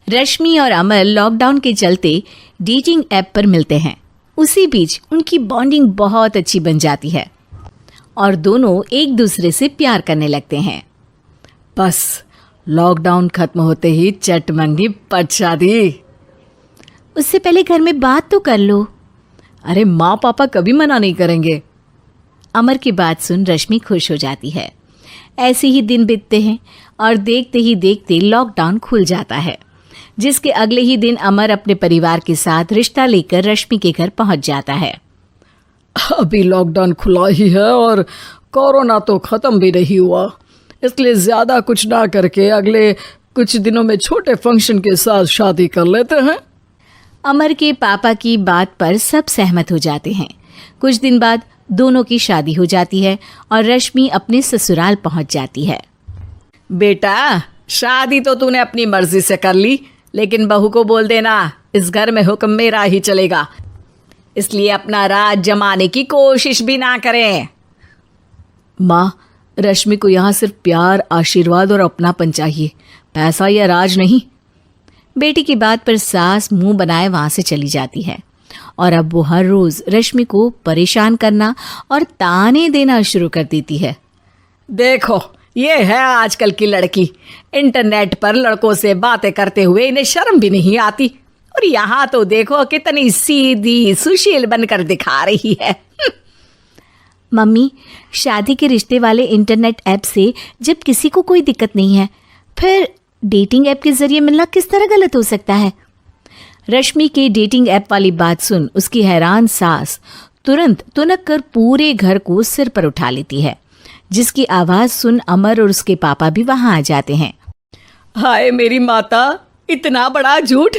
रश्मि और अमर लॉकडाउन के चलते डेटिंग ऐप पर मिलते हैं। उसी बीच उनकी बॉन्डिंग बहुत अच्छी बन जाती है और दोनों एक दूसरे से प्यार करने लगते हैं। बस लॉकडाउन खत्म होते ही चट मंगी पट शादी। उससे पहले घर में बात तो कर लो। अरे माँ पापा कभी मना नहीं करेंगे। अमर की बात सुन रश्मि खुश हो जाती है। ऐसे ही दिन बीतते हैं और देखते ही देखते लॉकडाउन खुल जाता है, जिसके अगले ही दिन अमर अपने परिवार के साथ रिश्ता लेकर रश्मि के घर पहुंच जाता है। अभी लॉकडाउन खुला ही है और कोरोना तो ख़त्म भी नहीं हुआ, इसलिए ज़्यादा कुछ ना करके अगले कुछ दिनों में छोटे फंक्शन के साथ शादी कर लेते हैं। अमर के पापा की बात पर सब सहमत हो जाते हैं। कुछ दिन बाद दोनों की शादी हो जाती है और रश्मि अपने ससुराल पहुंच जाती है। बेटा, शादी तो तूने अपनी मर्जी से कर ली, लेकिन बहू को बोल देना इस घर में हुक्म मेरा ही चलेगा, इसलिए अपना राज जमाने की कोशिश भी ना करें। माँ, रश्मि को यहाँ सिर्फ प्यार, आशीर्वाद और अपनापन चाहिए, पैसा या राज नहीं। बेटी की बात पर सास मुंह बनाए वहां से चली जाती है और अब वो हर रोज रश्मि को परेशान करना और ताने देना शुरू कर देती है। देखो, ये है आजकल की लड़की, इंटरनेट पर लड़कों से बातें करते हुए इन्हें शर्म भी नहीं आती, और यहाँ तो देखो कितनी सीधी सुशील बनकर दिखा रही है। मम्मी, शादी के रिश्ते वाले इंटरनेट ऐप से जब किसी को कोई दिक्कत नहीं है, फिर डेटिंग ऐप के जरिए मिलना किस तरह गलत हो सकता है? रश्मि के डेटिंग ऐप वाली बात सुन उसकी हैरान सास तुरंत तुनक कर पूरे घर को सिर पर उठा लेती है, जिसकी आवाज सुन अमर और उसके पापा भी वहां आ जाते हैं। हाय मेरी माता, इतना बड़ा झूठ!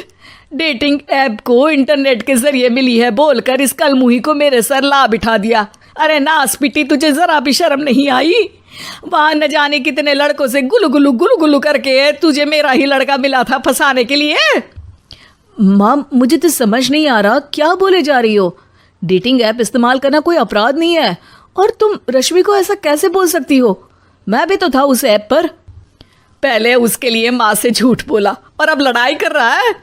डेटिंग ऐप को इंटरनेट के जरिए मिली है बोलकर इस कलमुही को मेरे सर ला बिठा दिया। अरे नास पिटी, तुझे जरा भी शर्म नहीं आई? वहां न जाने कितने लड़कों से गुलू गुलू करके तुझे मेरा ही लड़का मिला था फंसाने के लिए। माँ, मुझे तो समझ नहीं आ रहा क्या बोले जा रही हो। डेटिंग ऐप इस्तेमाल करना कोई अपराध नहीं है, और तुम रश्मि को ऐसा कैसे बोल सकती हो? मैं भी तो था उस ऐप पर। पहले उसके लिए माँ से झूठ बोला और अब लड़ाई कर रहा है।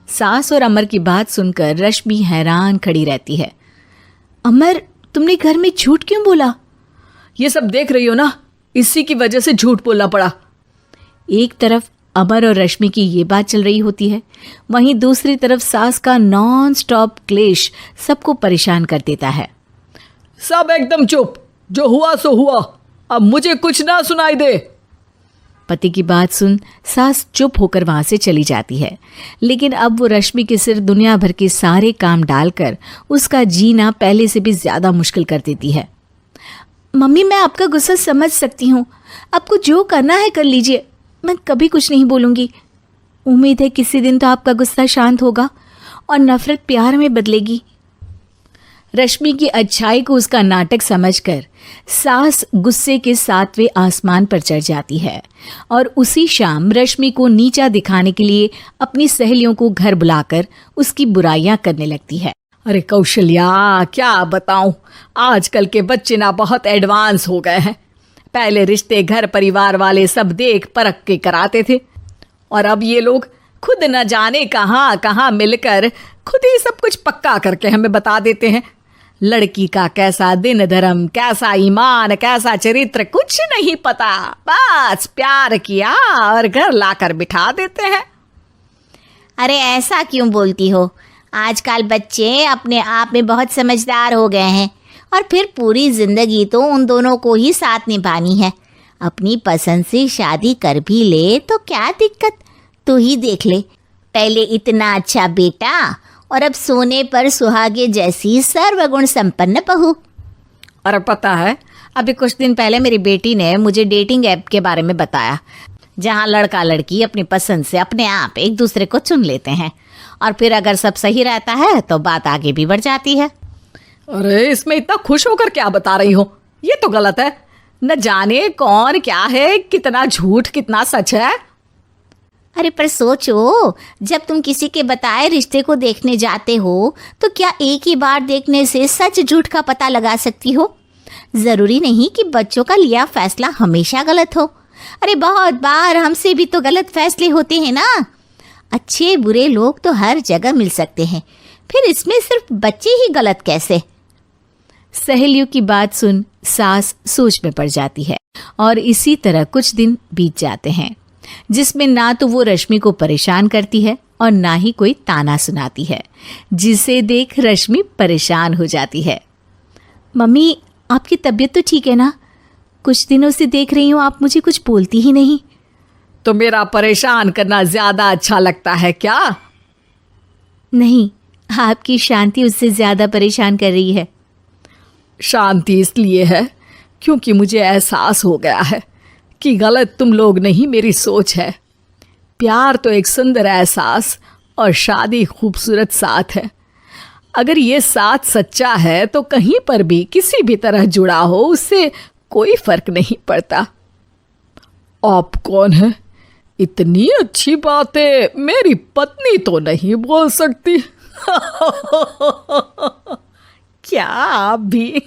सास और अमर की बात सुनकर रश्मि हैरान खड़ी रहती है। अमर, तुमने घर में झूठ क्यों बोला? ये सब देख रही हो ना, इसी की वजह से झूठ बोलना पड़ा। एक तरफ अमर और रश्मि की ये बात चल रही होती है, वहीं दूसरी तरफ सास का नॉन स्टॉप क्लेश सबको परेशान कर देता है। सब एकदम चुप, जो हुआ सो हुआ, अब मुझे कुछ ना सुनाई दे। पति की बात सुन सास चुप होकर वहां से चली जाती है, लेकिन अब वो रश्मि के सिर दुनिया भर के सारे काम डालकर उसका जीना पहले से भी ज्यादा मुश्किल कर देती है। मम्मी, मैं आपका गुस्सा समझ सकती हूँ, आपको जो करना है कर लीजिए, मैं कभी कुछ नहीं बोलूँगी। उम्मीद है किसी दिन तो आपका गुस्सा शांत होगा और नफरत प्यार में बदलेगी। रश्मि की अच्छाई को उसका नाटक समझकर सास गुस्से के 7वें आसमान पर चढ़ जाती है और उसी शाम रश्मि को नीचा दिखाने के लिए अपनी सहेलियों को घर बुलाकर उसकी बुराइयां करने लगती है। अरे कौशल्या, क्या बताऊं, आजकल के बच्चे ना बहुत एडवांस हो गए हैं। पहले रिश्ते घर परिवार वाले सब देख परख के कराते थे, और अब ये लोग खुद न जाने कहाँ कहाँ मिलकर खुद ही सब कुछ पक्का करके हमें बता देते हैं। लड़की का कैसा दिन धर्म, कैसा ईमान, कैसा चरित्र कुछ नहीं पता, बस प्यार किया और घर लाकर बिठा देते हैं। अरे ऐसा क्यों बोलती हो? आजकल बच्चे अपने आप में बहुत समझदार हो गए हैं, और फिर पूरी जिंदगी तो उन दोनों को ही साथ निभानी है। अपनी पसंद से शादी कर भी ले तो क्या दिक्कत? तू ही देख ले, पहले इतना अच्छा बेटा और अब सोने पर सुहागे जैसी सर्वगुण संपन्न बहू। और पता है, अभी कुछ दिन पहले मेरी बेटी ने मुझे डेटिंग ऐप के बारे में बताया, जहाँ लड़का लड़की अपनी पसंद से अपने आप एक दूसरे को चुन लेते हैं, और फिर अगर सब सही रहता है तो बात आगे भी बढ़ जाती है। अरे इसमें इतना खुश होकर क्या बता रही हो? ये तो गलत है। न जाने कौन क्या है, कितना झूठ कितना सच है। अरे पर सोचो, जब तुम किसी के बताए रिश्ते को देखने जाते हो तो क्या एक ही बार देखने से सच झूठ का पता लगा सकती हो? ज़रूरी नहीं कि बच्चों का लिया फैसला हमेशा गलत हो। अरे बहुत बार हमसे भी तो गलत फैसले होते हैं ना। अच्छे बुरे लोग तो हर जगह मिल सकते हैं, फिर इसमें सिर्फ बच्चे ही गलत कैसे? सहेलियों की बात सुन सास सोच में पड़ जाती है और इसी तरह कुछ दिन बीत जाते हैं, जिसमें ना तो वो रश्मि को परेशान करती है और ना ही कोई ताना सुनाती है, जिसे देख रश्मि परेशान हो जाती है। मम्मी, आपकी तबीयत तो ठीक है ना? कुछ दिनों से देख रही हूँ आप मुझे कुछ बोलती ही नहीं। तो मेरा परेशान करना ज्यादा अच्छा लगता है क्या? नहीं, आपकी शांति उससे ज्यादा परेशान कर रही है। शांति इसलिए है क्योंकि मुझे एहसास हो गया है कि गलत तुम लोग नहीं, मेरी सोच है। प्यार तो एक सुंदर एहसास और शादी खूबसूरत साथ है। अगर ये साथ सच्चा है तो कहीं पर भी किसी भी तरह जुड़ा हो, उससे कोई फर्क नहीं पड़ता। आप कौन है? इतनी अच्छी बातें मेरी पत्नी तो नहीं बोल सकती। क्या आप भी?